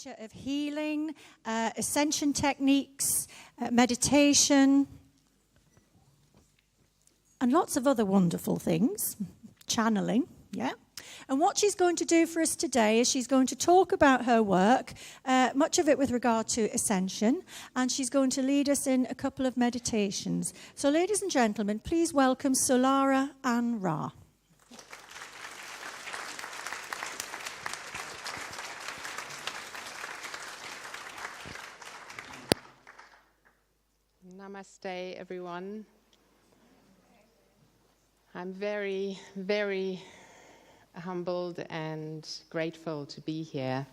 teacher of healing, ascension techniques, meditation, and lots of other wonderful things, channeling, yeah. And what she's going to do for us today is she's going to talk about her work, much of it with regard to ascension, and she's going to lead us in a couple of meditations. So, ladies and gentlemen, please welcome Solara An-Ra. Namaste, everyone. I'm very, very humbled and grateful to be here.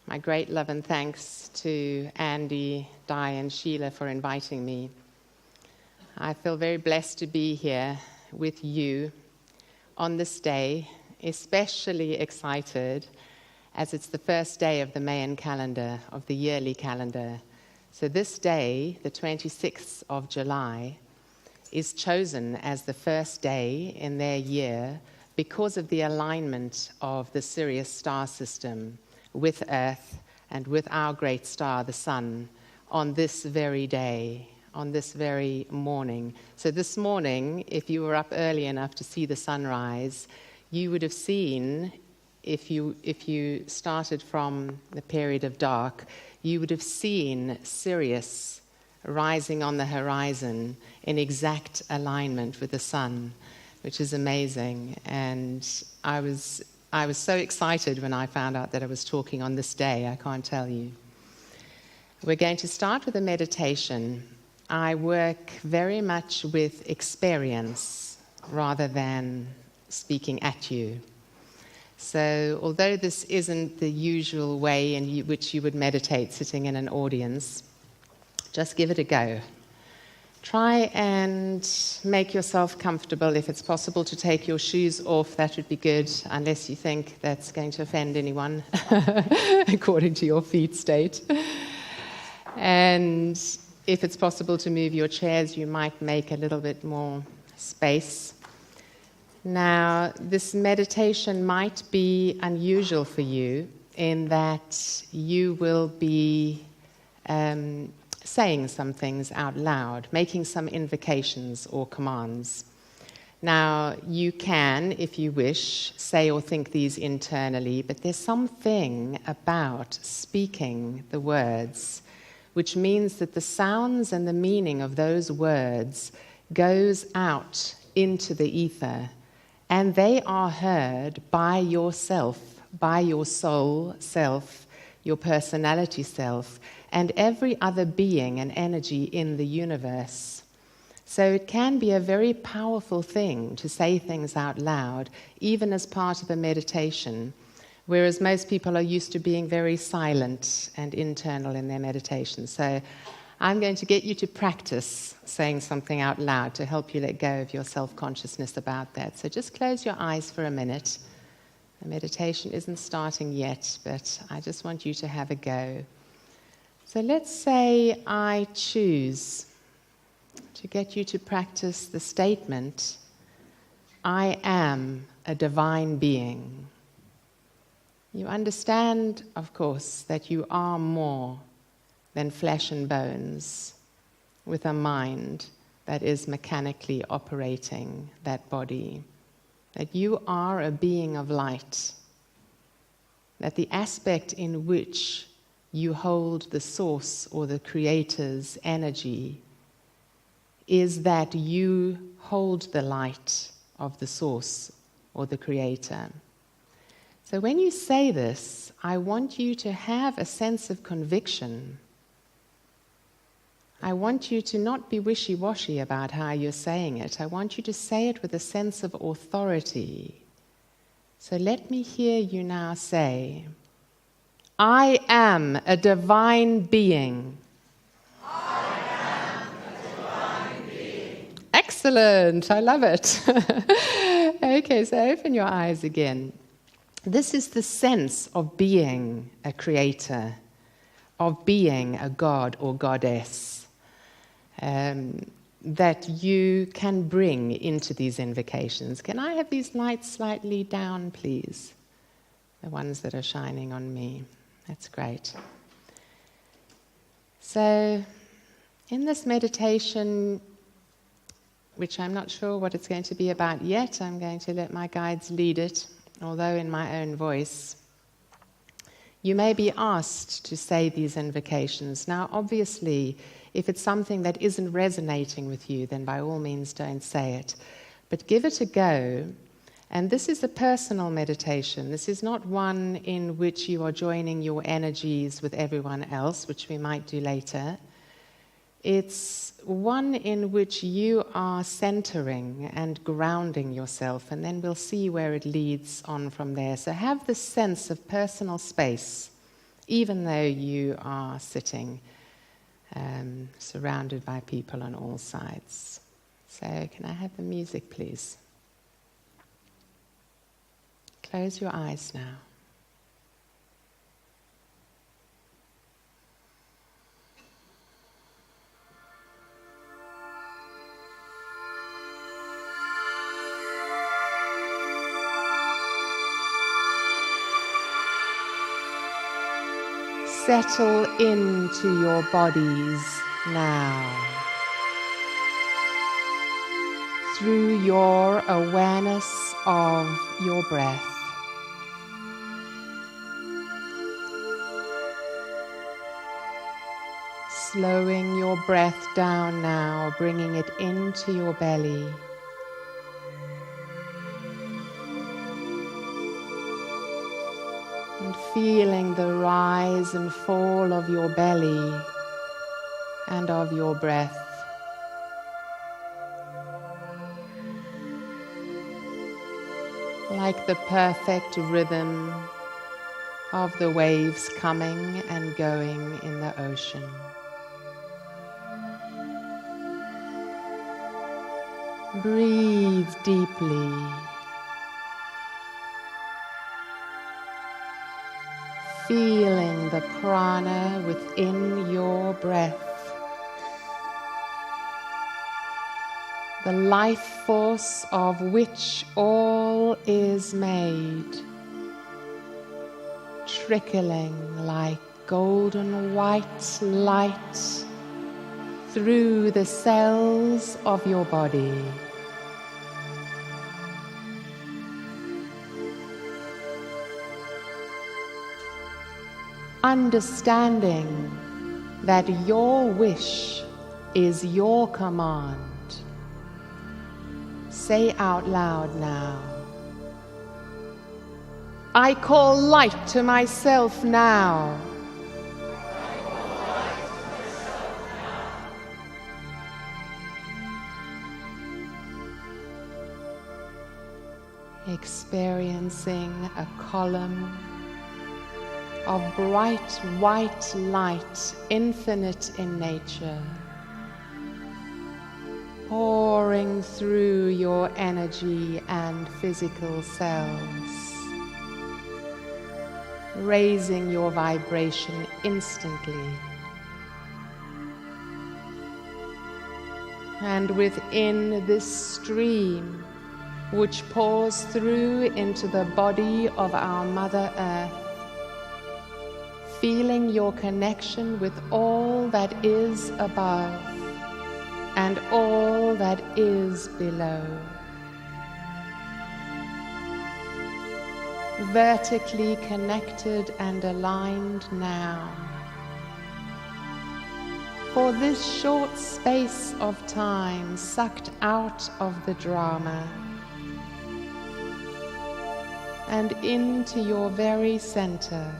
My great love and thanks to Andy, Di, and Sheila for inviting me. I feel very blessed to be here with you on this day, especially excited as it's the first day of the Mayan calendar, of the yearly calendar. So this day, the 26th of July, is chosen as the first day in their year because of the alignment of the Sirius star system with Earth and with our great star, the Sun, on this very day, on this very morning. So this morning, if you were up early enough to see the sunrise, you would have seen, if you started from the period of dark, you would have seen Sirius rising on the horizon in exact alignment with the Sun, which is amazing. And I was so excited when I found out that I was talking on this day, I can't tell you. We're going to start with a meditation. I work very much with experience rather than speaking at you. So although this isn't the usual way in which you would meditate sitting in an audience, just give it a go. Try and make yourself comfortable. If it's possible to take your shoes off, that would be good, unless you think that's going to offend anyone, according to your feet state. And if it's possible to move your chairs, you might make a little bit more space. Now, this meditation might be unusual for you in that you will be saying some things out loud, making some invocations or commands. Now, you can, if you wish, say or think these internally, but there's something about speaking the words which means that the sounds and the meaning of those words goes out into the ether, and they are heard by yourself, by your soul self, your personality self, and every other being and energy in the universe. So it can be a very powerful thing to say things out loud, even as part of a meditation, whereas most people are used to being very silent and internal in their meditation. So I'm going to get you to practice saying something out loud to help you let go of your self-consciousness about that. So just close your eyes for a minute. The meditation isn't starting yet, but I just want you to have a go. So let's say I choose to get you to practice the statement, I am a divine being. You understand, of course, that you are more than flesh and bones with a mind that is mechanically operating that body. That you are a being of light. That the aspect in which you hold the source or the creator's energy is that you hold the light of the source or the creator. So when you say this, I want you to have a sense of conviction. I want you to not be wishy-washy about how you're saying it. I want you to say it with a sense of authority. So let me hear you now say, I am a divine being. I am a divine being. Excellent, I love it. Okay, so open your eyes again. This is the sense of being a creator, of being a god or goddess, that you can bring into these invocations. Can I have these lights slightly down, please? The ones that are shining on me. That's great. So, in this meditation, which I'm not sure what it's going to be about yet, I'm going to let my guides lead it, although in my own voice. You may be asked to say these invocations. Now, obviously, if it's something that isn't resonating with you, then by all means don't say it. But give it a go. And this is a personal meditation. This is not one in which you are joining your energies with everyone else, which we might do later. It's one in which you are centering and grounding yourself, and then we'll see where it leads on from there. So have this sense of personal space, even though you are sitting surrounded by people on all sides. So can I have the music, please? Close your eyes now. Settle into your bodies now. Through your awareness of your breath. Slowing your breath down now, bringing it into your belly. And feeling the rise and fall of your belly and of your breath. Like the perfect rhythm of the waves coming and going in the ocean. Breathe deeply. Feeling the prana within your breath. The life force of which all is made. Trickling like golden white light through the cells of your body. Understanding that your wish is your command. Say out loud now. I call light to myself now. Experiencing a column of bright white light, infinite in nature, pouring through your energy and physical cells, raising your vibration instantly. And within this stream, which pours through into the body of our Mother Earth, feeling your connection with all that is above and all that is below. Vertically connected and aligned now. For this short space of time, sucked out of the drama and into your very center.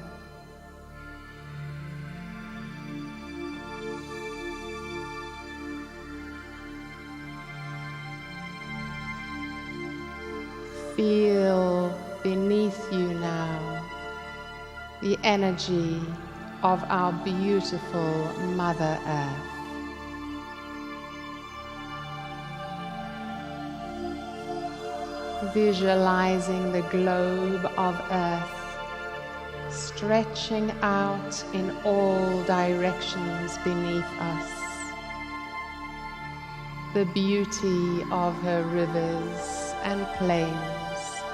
Feel beneath you now the energy of our beautiful Mother Earth. Visualizing the globe of Earth stretching out in all directions beneath us. The beauty of her rivers and plains,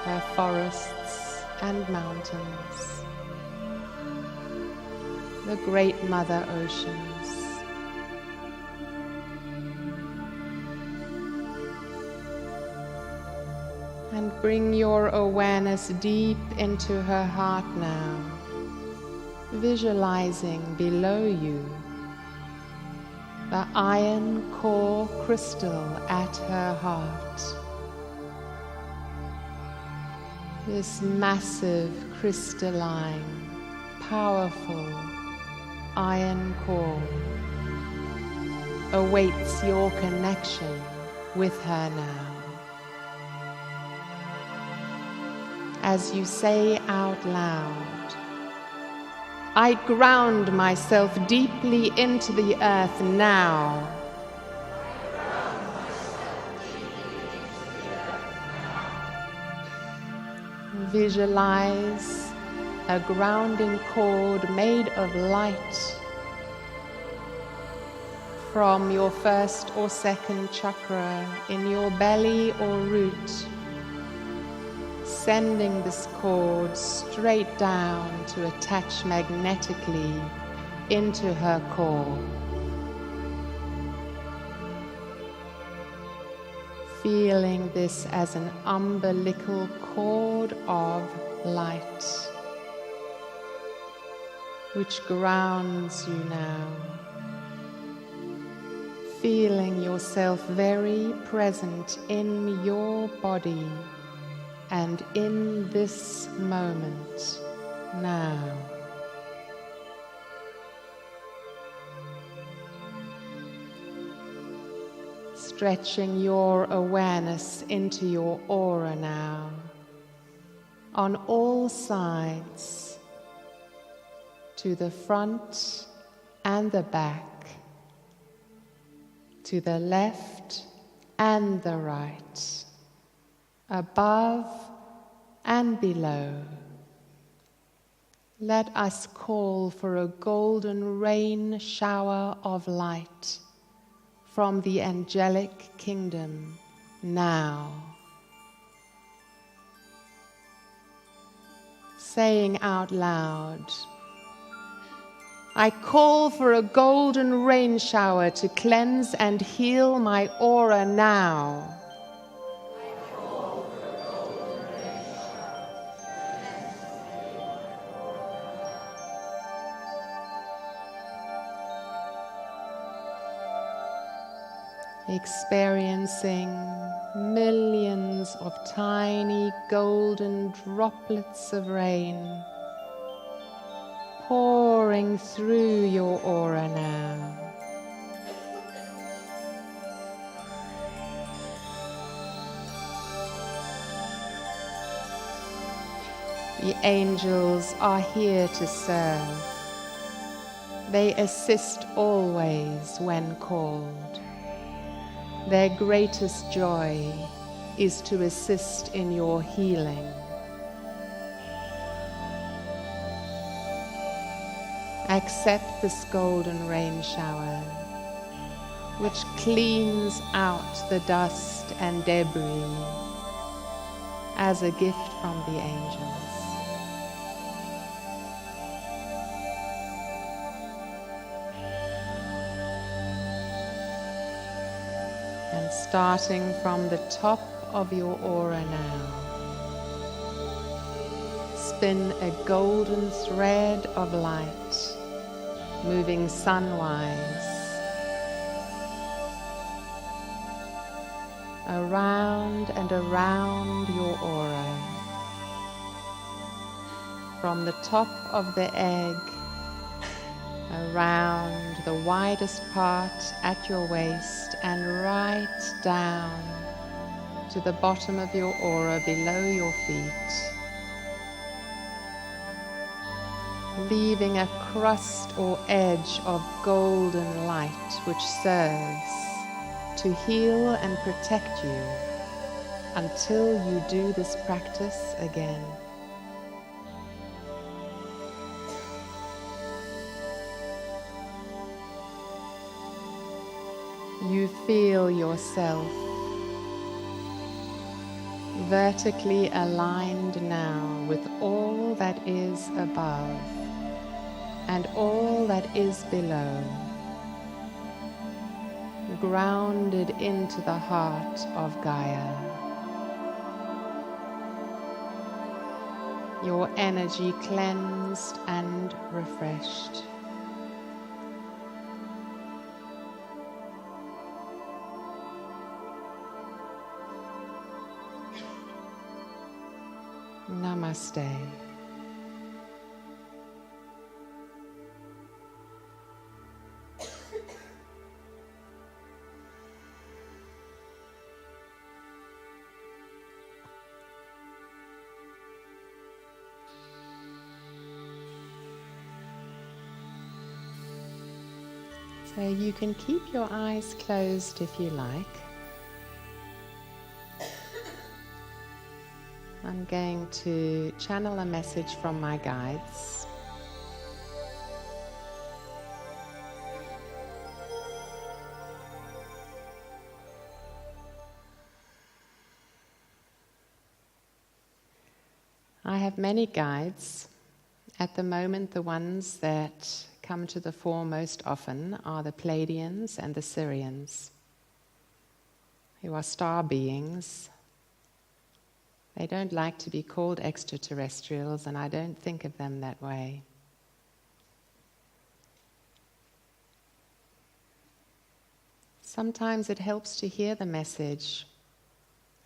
her forests and mountains. the great mother oceans. And bring your awareness deep into her heart now, visualizing below you the iron core crystal at her heart. This massive, crystalline, powerful iron core awaits your connection with her now. As you say out loud, I ground myself deeply into the earth now. Visualize a grounding cord made of light from your first or second chakra in your belly or root, sending this cord straight down to attach magnetically into her core. Feeling this as an umbilical cord of light, which grounds you now. Feeling yourself very present in your body and in this moment now. Stretching your awareness into your aura now, on all sides, to the front and the back, to the left and the right, above and below. Let us call for a golden rain shower of light from the angelic kingdom now. Saying out loud, I call for a golden rain shower to cleanse and heal my aura now. Experiencing millions of tiny golden droplets of rain pouring through your aura now. The angels are here to serve. They assist always when called. Their greatest joy is to assist in your healing. Accept this golden rain shower, which cleans out the dust and debris as a gift from the angels. And starting from the top of your aura now, spin a golden thread of light, moving sunwise around and around your aura, from the top of the egg, around the widest part at your waist, and right down to the bottom of your aura below your feet, leaving a crust or edge of golden light which serves to heal and protect you until you do this practice again. You feel yourself vertically aligned now with all that is above, and all that is below, grounded into the heart of Gaia. Your energy cleansed and refreshed. Namaste. So you can keep your eyes closed if you like. I'm going to channel a message from my guides. I have many guides. At the moment, the ones that come to the fore most often are the Pleiadians and the Sirians, who are star beings. They don't like to be called extraterrestrials, and I don't think of them that way. Sometimes it helps to hear the message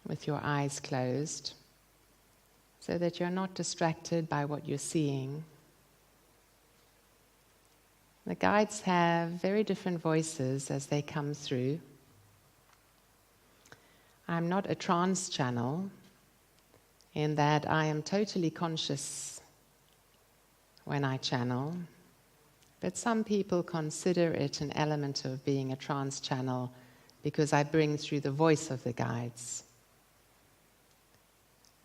with your eyes closed, so that you're not distracted by what you're seeing. The guides have very different voices as they come through. I'm not a trance channel, in that I am totally conscious when I channel, but some people consider it an element of being a trance channel because I bring through the voice of the guides.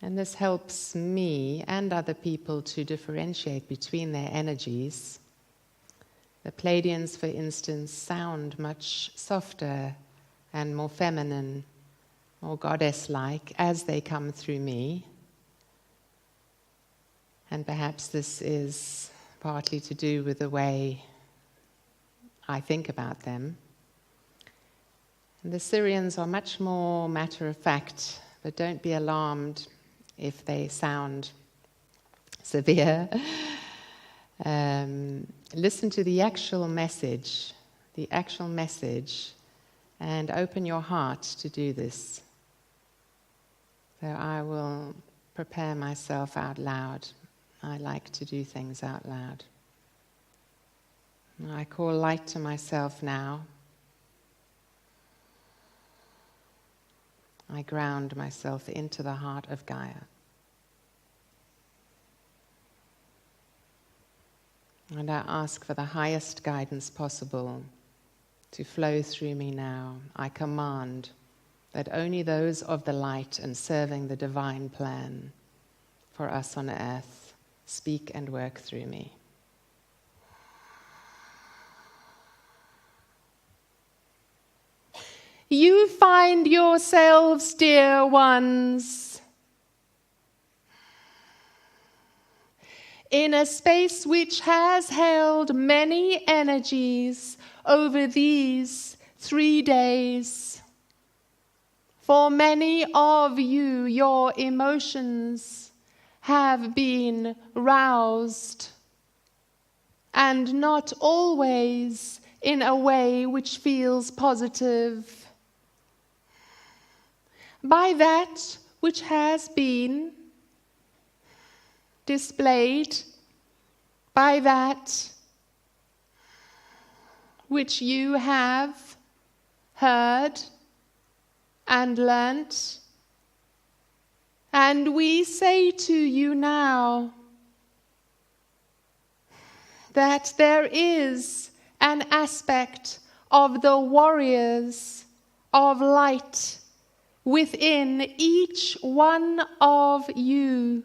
And this helps me and other people to differentiate between their energies. The Pleiadians, for instance, sound much softer and more feminine, more goddess-like as they come through me. And perhaps this is partly to do with the way I think about them. And the Sirians are much more matter-of-fact, but don't be alarmed if they sound severe. Listen to the actual message, and open your heart to do this. So I will prepare myself out loud. I like to do things out loud. I call light to myself now. I ground myself into the heart of Gaia. And I ask for the highest guidance possible to flow through me now. I command that only those of the light and serving the divine plan for us on earth speak and work through me. You find yourselves, dear ones, in a space which has held many energies over these 3 days. For many of you, your emotions have been roused, and not always in a way which feels positive, by that which has been displayed, by that which you have heard and learnt. And we say to you now that there is an aspect of the warriors of light within each one of you.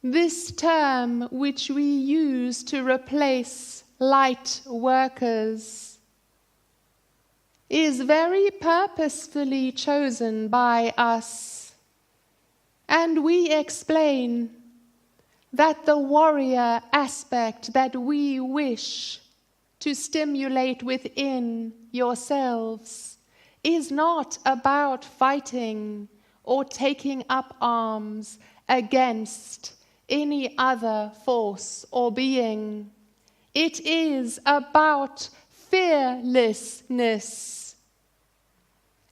This term, which we use to replace light workers, is very purposefully chosen by us. And we explain that the warrior aspect that we wish to stimulate within yourselves is not about fighting or taking up arms against any other force or being. It is about fearlessness.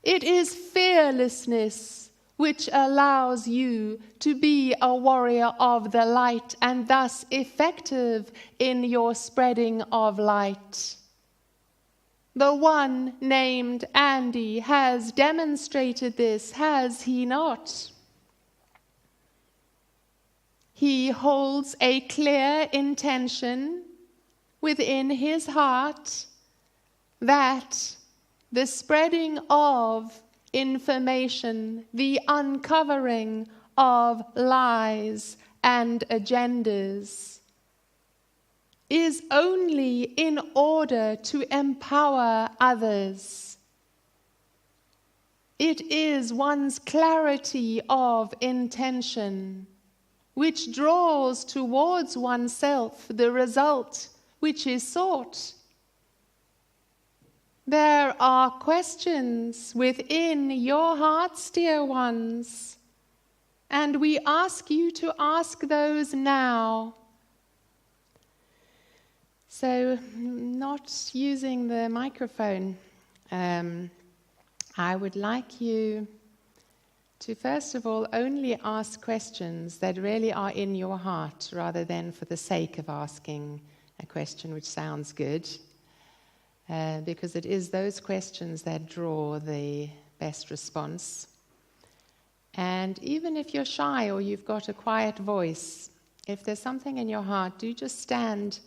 It is fearlessness which allows you to be a warrior of the light and thus effective in your spreading of light. The one named Andy has demonstrated this, has he not? He holds a clear intention within his heart that the spreading of information, the uncovering of lies and agendas is only in order to empower others. It is one's clarity of intention which draws towards oneself the result which is sought. There are questions within your hearts, dear ones, and we ask you to ask those now. So, not using the microphone, I would like you to first of all only ask questions that really are in your heart rather than for the sake of asking a question which sounds good. Because it is those questions that draw the best response. And even if you're shy or you've got a quiet voice, if there's something in your heart, do just stand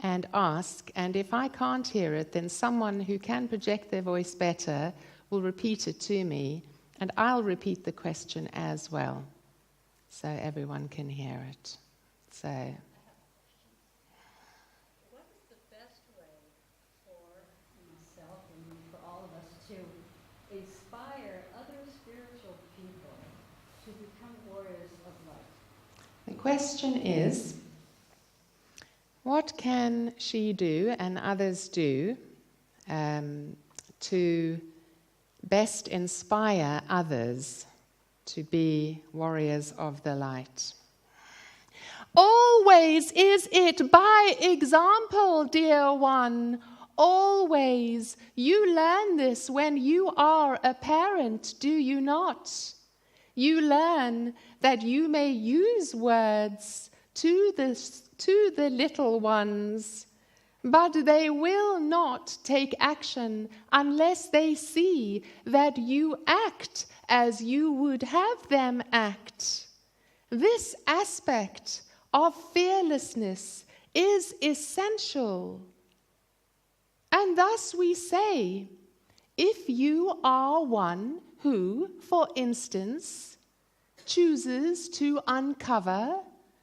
and ask. And if I can't hear it, then someone who can project their voice better will repeat it to me, and I'll repeat the question as well, so everyone can hear it. So. Inspire other spiritual people to become warriors of light? The question is, what can she do and others do to best inspire others to be warriors of the light? Always is it by example, dear one. Always. You learn this when you are a parent, do you not? You learn that you may use words to the little ones, but they will not take action unless they see that you act as you would have them act. This aspect of fearlessness is essential. And thus we say, if you are one who, for instance, chooses to uncover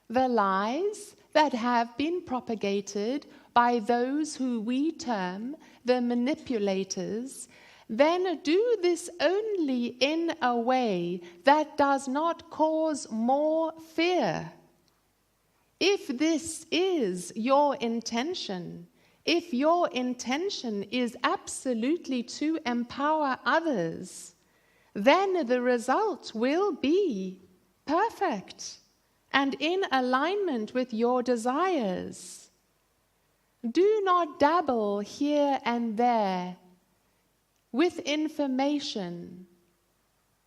the lies that have been propagated by those who we term the manipulators, then do this only in a way that does not cause more fear. If this is your intention, if your intention is absolutely to empower others, then the result will be perfect and in alignment with your desires. Do not dabble here and there with information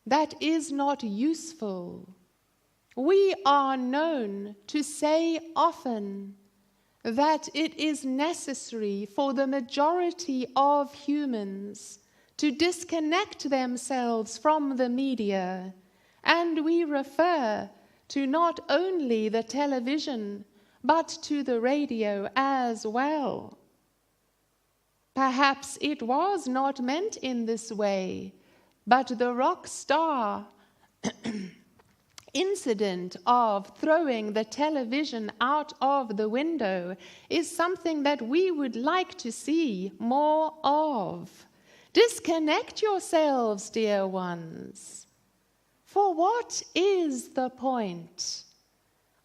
that is not useful. We are known to say often that it is necessary for the majority of humans to disconnect themselves from the media, and we refer to not only the television, but to the radio as well. Perhaps it was not meant in this way, but the rock star incident of throwing the television out of the window is something that we would like to see more of. Disconnect yourselves, dear ones. For what is the point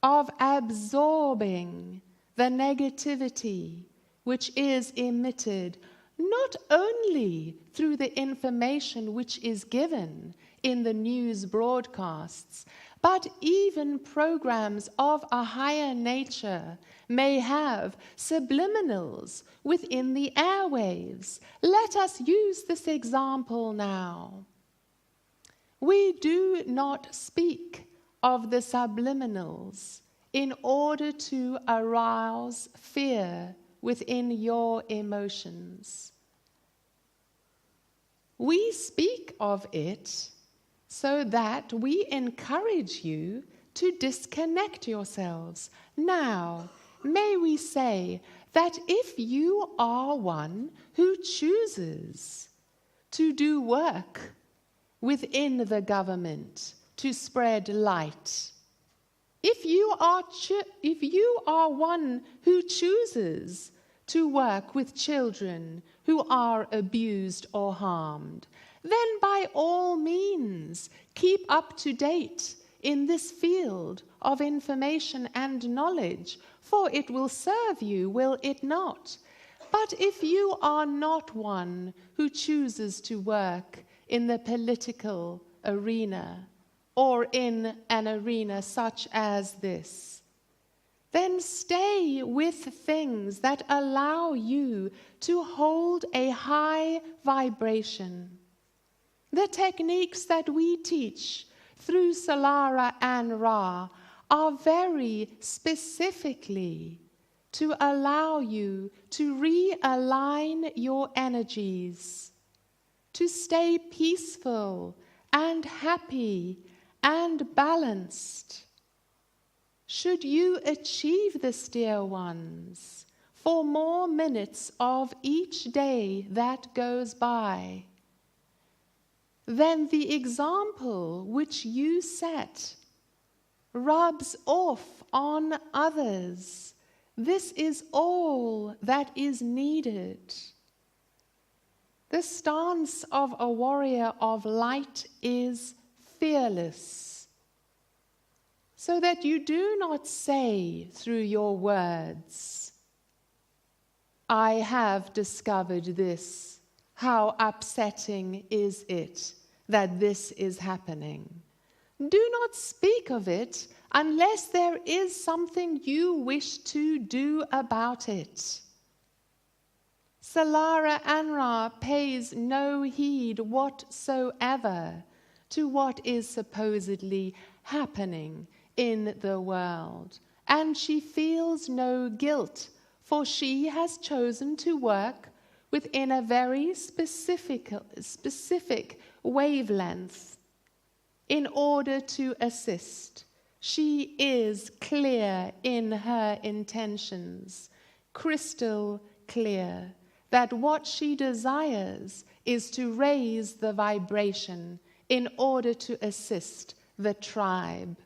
of absorbing the negativity which is emitted not only through the information which is given in the news broadcasts, but even programs of a higher nature may have subliminals within the airwaves. Let us use this example now. We do not speak of the subliminals in order to arouse fear within your emotions. We speak of it so that we encourage you to disconnect yourselves. Now, may we say that if you are one who chooses to do work within the government to spread light, if you are one who chooses to work with children who are abused or harmed, then by all means keep up to date in this field of information and knowledge, for it will serve you, will it not? But if you are not one who chooses to work in the political arena or in an arena such as this, then stay with things that allow you to hold a high vibration. The techniques that we teach through Solara An-Ra are very specifically to allow you to realign your energies, to stay peaceful and happy and balanced. Should you achieve this, dear ones, for more minutes of each day that goes by, then the example which you set rubs off on others. This is all that is needed. The stance of a warrior of light is fearless, so that you do not say through your words, "I have discovered this. How upsetting is it that this is happening?" Do not speak of it unless there is something you wish to do about it. Solara An-Ra pays no heed whatsoever to what is supposedly happening in the world, and she feels no guilt, for she has chosen to work within a very specific wavelength in order to assist. She is clear in her intentions, crystal clear, that what she desires is to raise the vibration in order to assist the tribe.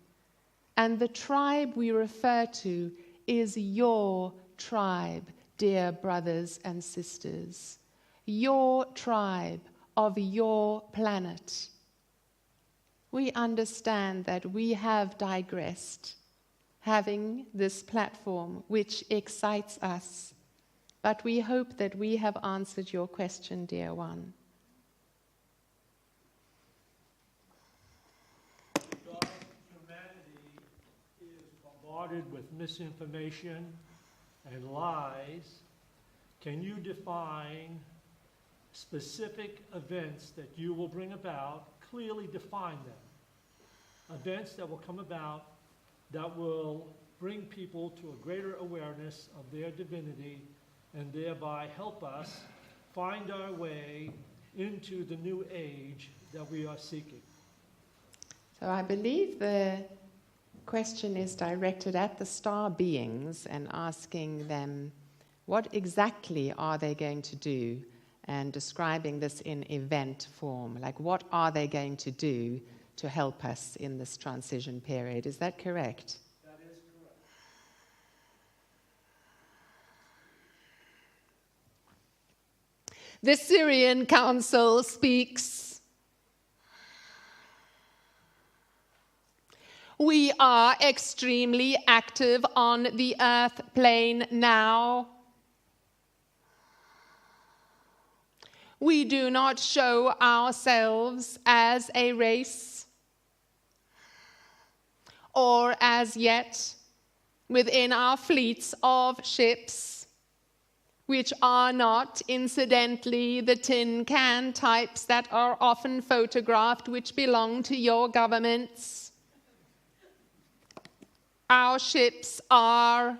And the tribe we refer to is your tribe, dear brothers and sisters, your tribe of your planet. We understand that we have digressed, having this platform which excites us, but we hope that we have answered your question, dear one. Because humanity is bombarded with misinformation and lies, can you define specific events that you will bring about? Clearly define them. Events that will come about that will bring people to a greater awareness of their divinity and thereby help us find our way into the new age that we are seeking. So I believe the question is directed at the star beings and asking them what exactly are they going to do, and describing this in event form. Like, what are they going to do to help us in this transition period? Is that correct? That is correct. The Sirian Council speaks. We are extremely active on the earth plane now. We do not show ourselves as a race, or as yet within our fleets of ships, which are not, incidentally, the tin can types that are often photographed, which belong to your governments. Our ships are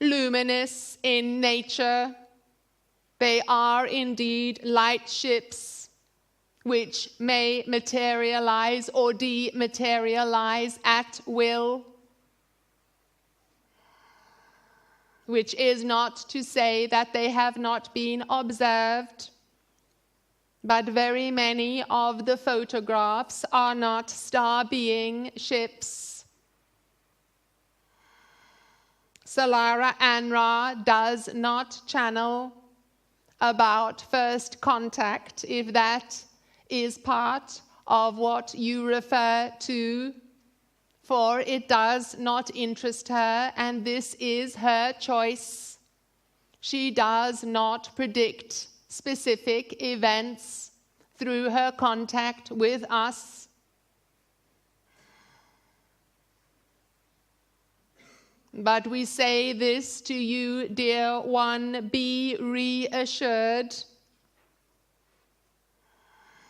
luminous in nature. They are indeed light ships, which may materialize or dematerialize at will, which is not to say that they have not been observed, but very many of the photographs are not star-being ships. Solara An-Ra does not channel about first contact, if that is part of what you refer to, for it does not interest her, and this is her choice. She does not predict specific events through her contact with us. But we say this to you, dear one, be reassured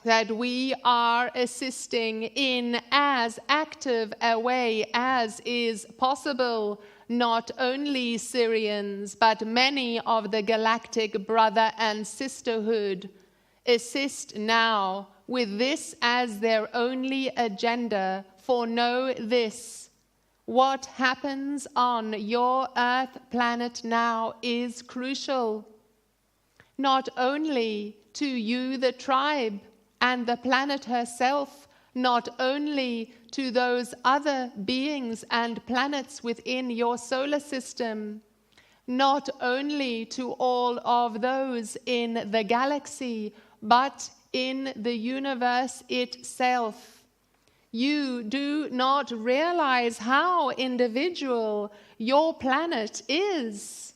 that we are assisting in as active a way as is possible, not only Syrians, but many of the Galactic brother and sisterhood assist now with this as their only agenda. For know this, what happens on your Earth planet now is crucial, not only to you, the tribe, and the planet herself, not only to those other beings and planets within your solar system, not only to all of those in the galaxy, but in the universe itself. You do not realize how individual your planet is.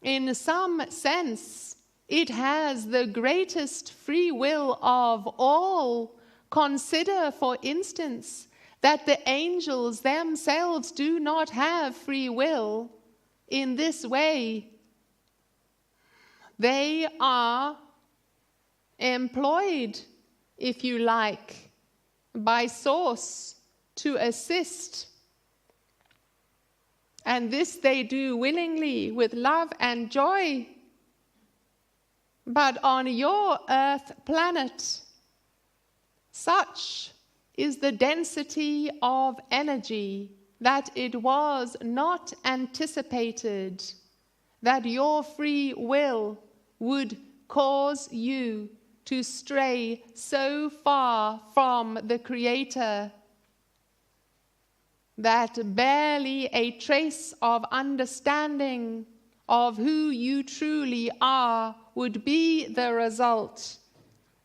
In some sense, it has the greatest free will of all. Consider, for instance, that the angels themselves do not have free will in this way. They are employed, if you like, by Source to assist. And this they do willingly, with love and joy. But on your Earth planet, such is the density of energy that it was not anticipated that your free will would cause you to stray so far from the Creator that barely a trace of understanding of who you truly are would be the result.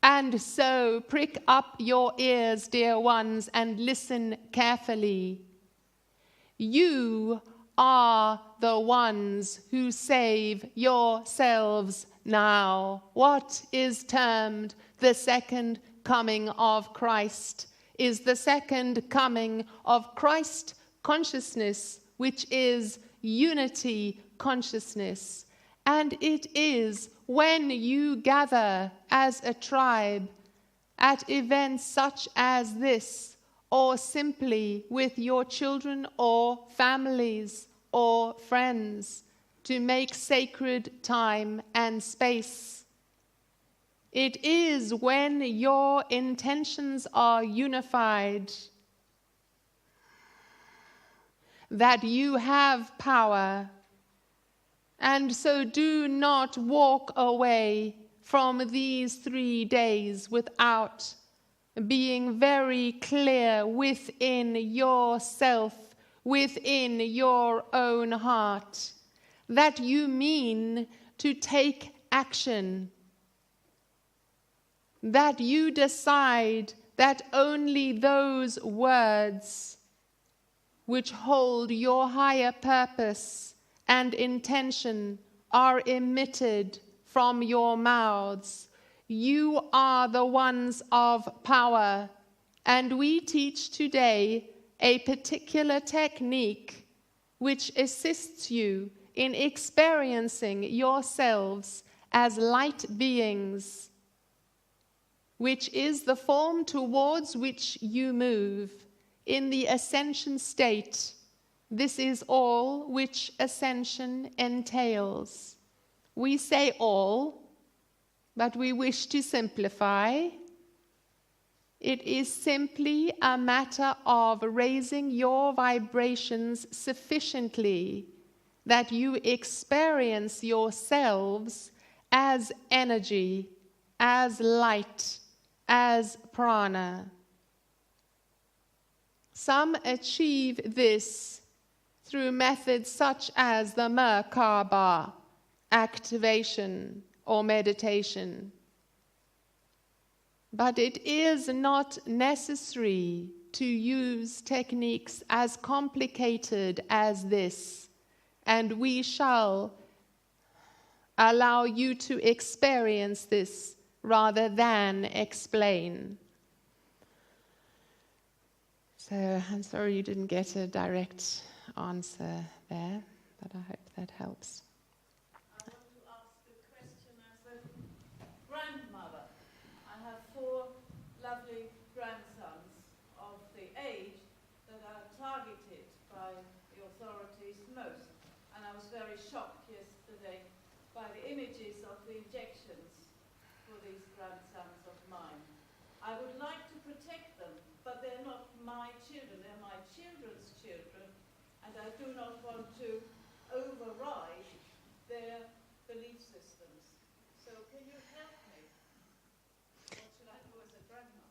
And so prick up your ears, dear ones, and listen carefully. You are the ones who save yourselves now. What is termed the second coming of Christ is the second coming of Christ consciousness, which is unity consciousness. And it is when you gather as a tribe at events such as this, or simply with your children or families or friends, to make sacred time and space. It is when your intentions are unified that you have power. And so do not walk away from these 3 days without being very clear within yourself, within your own heart, that you mean to take action, that you decide that only those words which hold your higher purpose and intention are emitted from your mouths. You are the ones of power, and we teach today a particular technique which assists you in experiencing yourselves as light beings, which is the form towards which you move in the ascension state. This is all which ascension entails. We say all, but we wish to simplify. It is simply a matter of raising your vibrations sufficiently that you experience yourselves as energy, as light, as prana. Some achieve this through methods such as the Merkaba, activation or meditation. But it is not necessary to use techniques as complicated as this, and we shall allow you to experience this rather than explain. So I'm sorry you didn't get a direct answer there, but I hope that helps. I want to ask a question as a grandmother. I have 4 lovely grandsons of the age that are targeted by the authorities most. And I was very shocked yesterday by the images of the injections for these grandsons of mine. I would like to protect them, but they're not my children, they're my children's children, and I do not want to override their belief systems. So can you help me? What should I do as a grandma?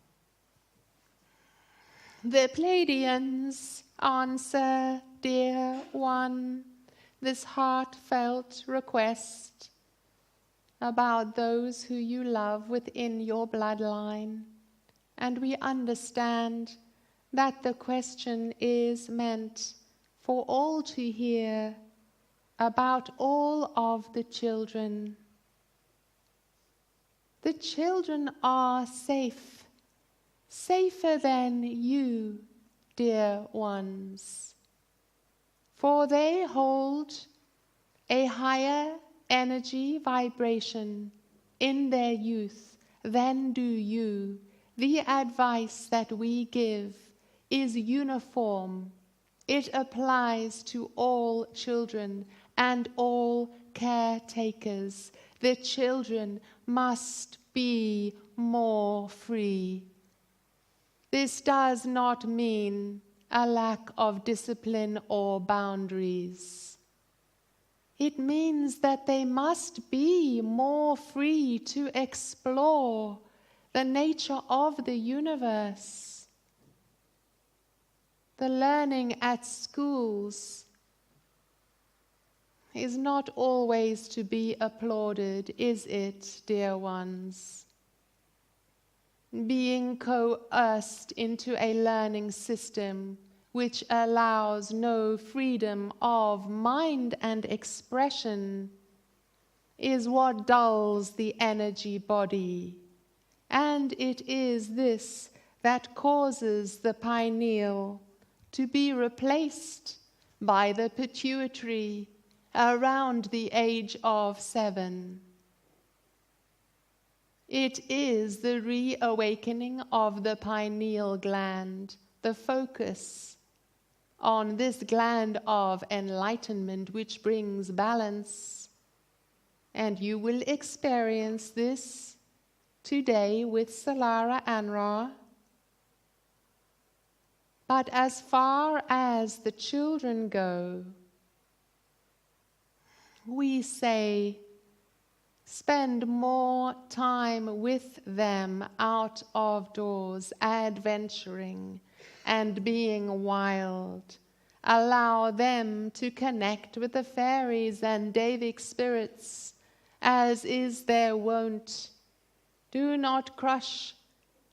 The Pleiadians answer, dear one, this heartfelt request about those who you love within your bloodline. And we understand that the question is meant for all to hear about all of the children. The children are safe, safer than you, dear ones, for they hold a higher energy vibration in their youth than do you. The advice that we give is uniform. It applies to all children and all caretakers. The children must be more free. This does not mean a lack of discipline or boundaries. It means that they must be more free to explore the nature of the universe. The learning at schools is not always to be applauded, is it, dear ones? Being coerced into a learning system which allows no freedom of mind and expression is what dulls the energy body. And it is this that causes the pineal to be replaced by the pituitary around the age of 7. It is the reawakening of the pineal gland, the focus on this gland of enlightenment which brings balance. And you will experience this today with Solara An-Ra. But as far as the children go, we say, spend more time with them out of doors, adventuring and being wild. Allow them to connect with the fairies and Devic spirits, as is their wont. Do not crush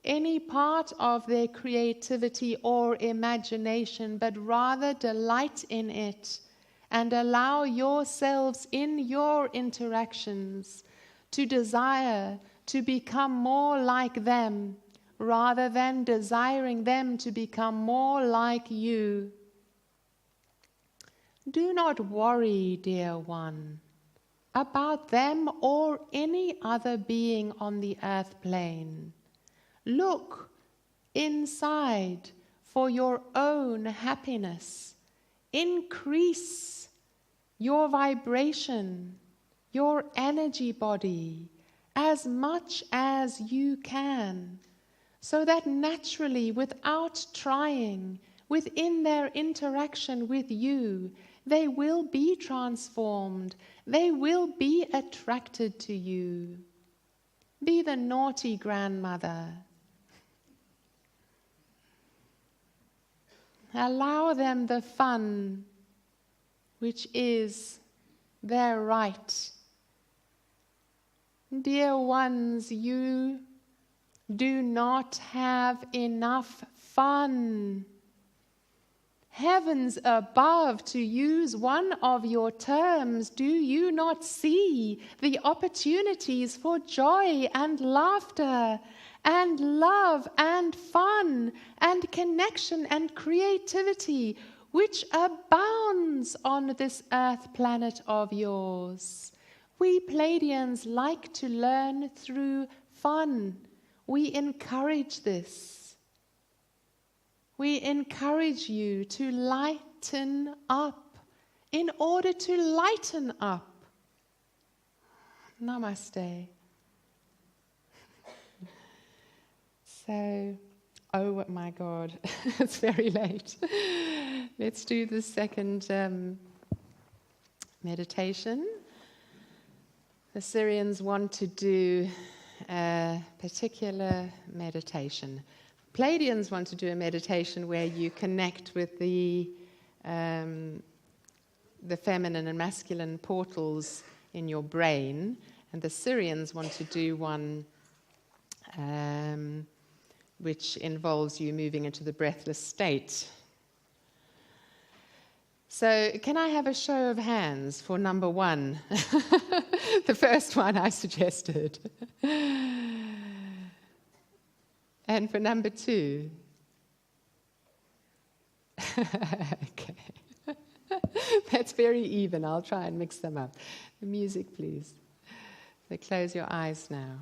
any part of their creativity or imagination, but rather delight in it and allow yourselves in your interactions to desire to become more like them rather than desiring them to become more like you. Do not worry, dear one, about them or any other being on the earth plane. Look inside for your own happiness. Increase your vibration, your energy body, as much as you can, so that naturally, without trying, within their interaction with you, they will be transformed. They will be attracted to you. Be the naughty grandmother. Allow them the fun, which is their right. Dear ones, you do not have enough fun. Heavens above, to use one of your terms, do you not see the opportunities for joy and laughter and love and fun and connection and creativity which abounds on this earth planet of yours? We Pleiadians like to learn through fun. We encourage this. We encourage you to lighten up in order to lighten up. Namaste. So, oh my God, it's very late. Let's do the second meditation. The Syrians want to do a particular meditation. Pleiadians want to do a meditation where you connect with the feminine and masculine portals in your brain, and the Sirians want to do one which involves you moving into the breathless state. So can I have a show of hands for number one? The first one I suggested. And for number two? Okay. That's very even. I'll try and mix them up. The music, please. So close your eyes now.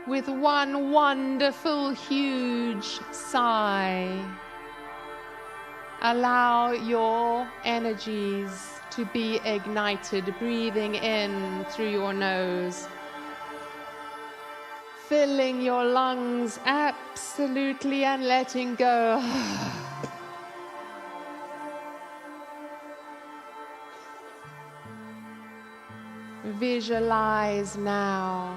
With one wonderful, huge sigh, allow your energies to be ignited, breathing in through your nose, filling your lungs absolutely and letting go. Visualize now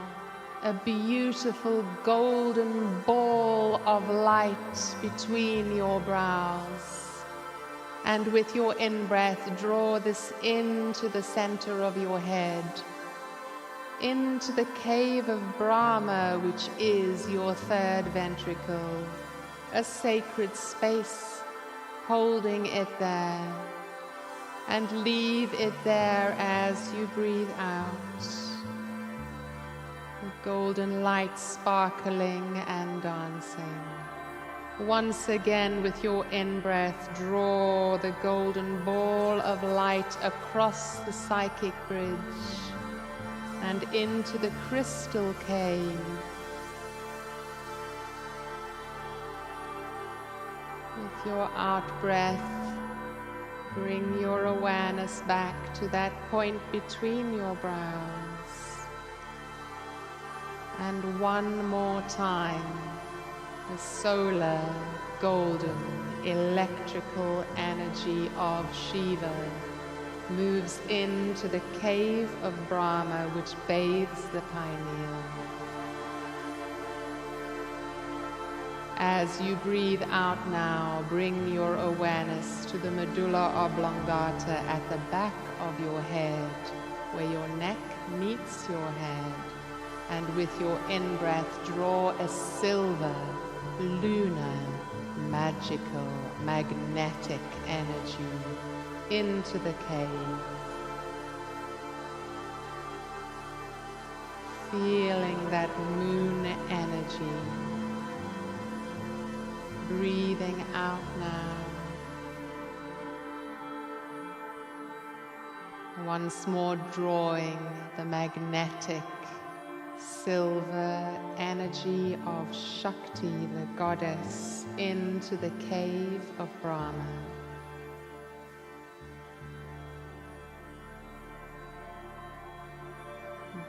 a beautiful golden ball of light between your brows. And with your in-breath, draw this into the center of your head, into the cave of Brahma, which is your third ventricle, a sacred space, holding it there. And leave it there as you breathe out. Golden light sparkling and dancing. Once again, with your in-breath, draw the golden ball of light across the psychic bridge and into the crystal cave. With your out-breath, bring your awareness back to that point between your brows. And one more time, the solar, golden, electrical energy of Shiva moves into the cave of Brahma, which bathes the pineal. As you breathe out now, bring your awareness to the medulla oblongata at the back of your head, where your neck meets your head. And with your in-breath, draw a silver, lunar, magical, magnetic energy into the cave. Feeling that moon energy. Breathing out now. Once more drawing the magnetic silver energy of Shakti, the goddess, into the cave of Brahma.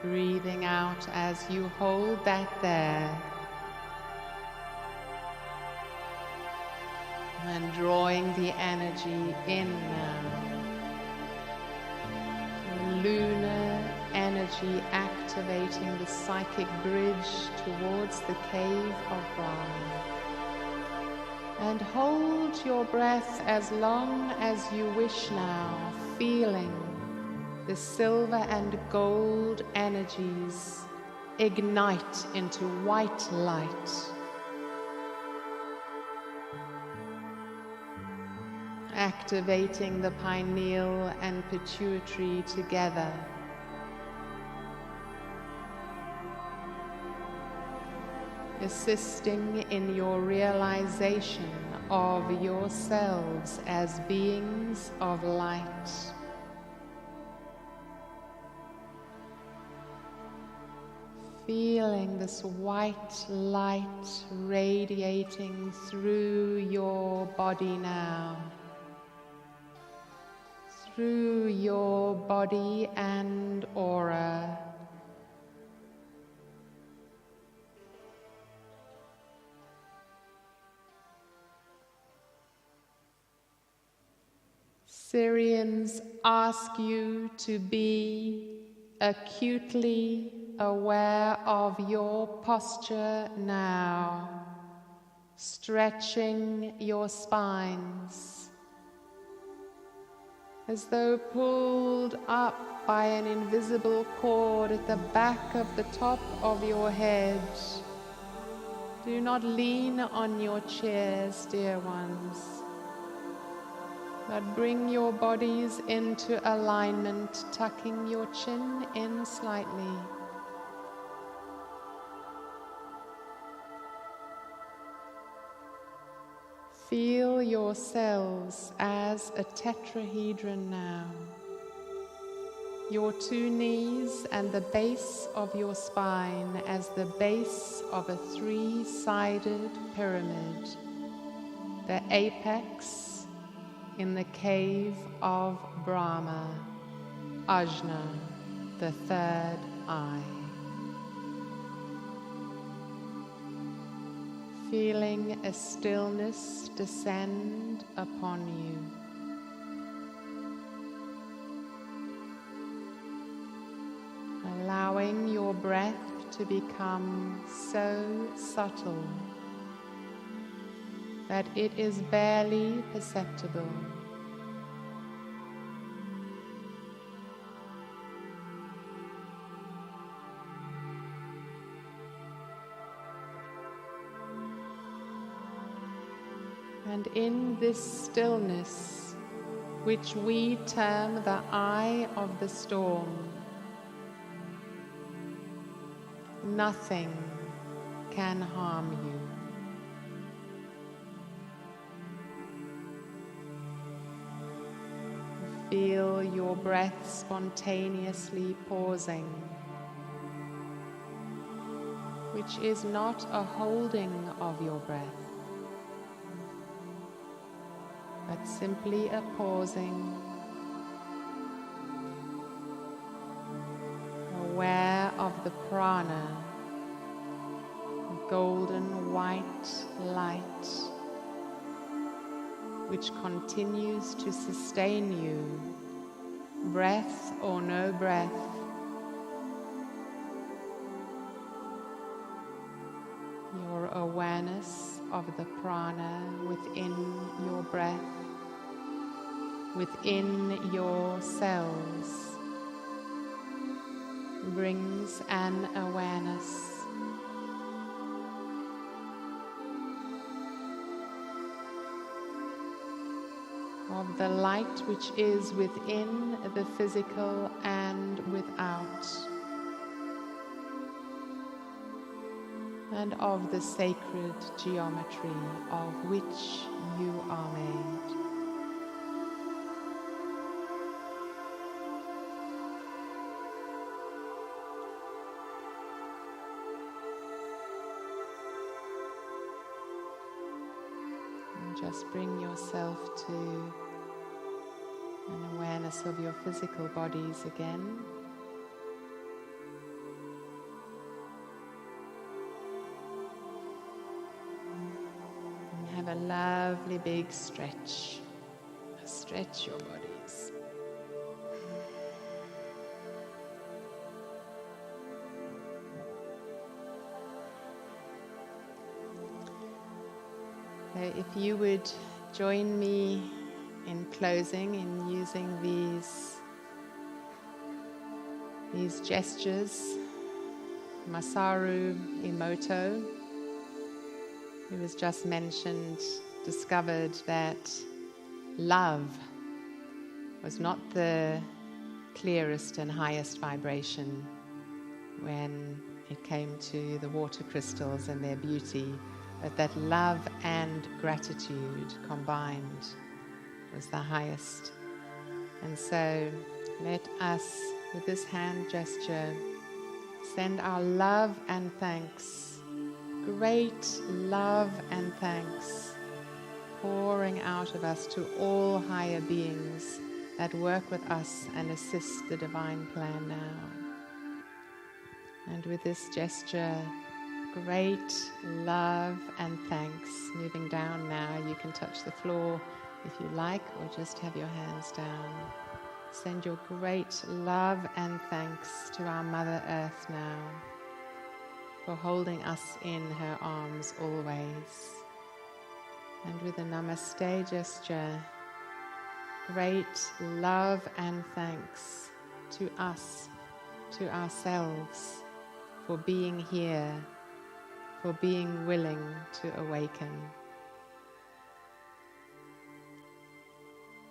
Breathing out as you hold that there. And drawing the energy in now. Lunar energy activating the psychic bridge towards the cave of Brahma. And hold your breath as long as you wish now, feeling the silver and gold energies ignite into white light. Activating the pineal and pituitary together. Assisting in your realization of yourselves as beings of light. Feeling this white light radiating through your body now. Through your body and aura. Sirians ask you to be acutely aware of your posture now, stretching your spines. As though pulled up by an invisible cord at the back of the top of your head. Do not lean on your chairs, dear ones, but bring your bodies into alignment, tucking your chin in slightly. Feel yourselves as a tetrahedron now. Your two knees and the base of your spine as the base of a three-sided pyramid. The apex in the cave of Brahma, Ajna, the third eye. Feeling a stillness descend upon you. Allowing your breath to become so subtle that it is barely perceptible. And in this stillness, which we term the eye of the storm, nothing can harm you. Feel your breath spontaneously pausing, which is not a holding of your breath, but simply a pausing, aware of the prana, golden white light, which continues to sustain you, breath or no breath. your awareness of the prana within your breath, within your cells, brings an awareness of the light which is within the physical and without, and of the sacred geometry of which you are made. And just bring yourself to an awareness of your physical bodies again. Have a lovely big stretch. Stretch your bodies. So if you would join me in closing, in using these gestures. Masaru Emoto, who was just mentioned, discovered that love was not the clearest and highest vibration when it came to the water crystals and their beauty, but that love and gratitude combined was the highest. And so let us, with this hand gesture, send our love and thanks, great love and thanks, pouring out of us to all higher beings that work with us and assist the divine plan now. And with this gesture, great love and thanks, moving down now. You can touch the floor if you like, or just have your hands down. Send your great love and thanks to our Mother Earth now for holding us in her arms always. And with a namaste gesture, great love and thanks to us, to ourselves, for being here, for being willing to awaken.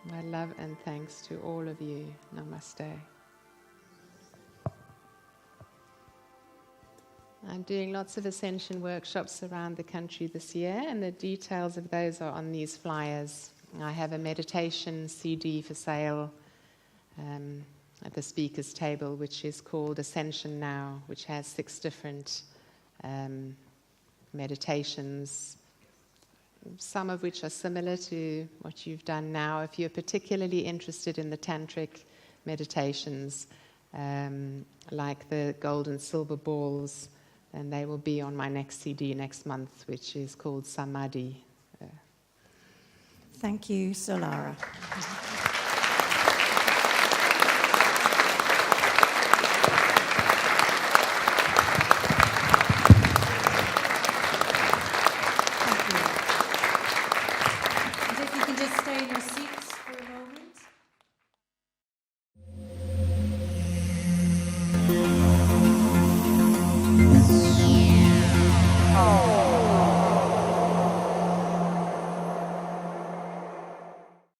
My love and thanks to all of you. Namaste. I'm doing lots of Ascension workshops around the country this year, and the details of those are on these flyers. I have a meditation CD for sale at the speaker's table, which is called Ascension Now, which has 6 different meditations, some of which are similar to what you've done now. If you're particularly interested in the tantric meditations, like the gold and silver balls, then they will be on my next CD next month, which is called Samadhi. Thank you, Solara. Stay in your seats for a moment.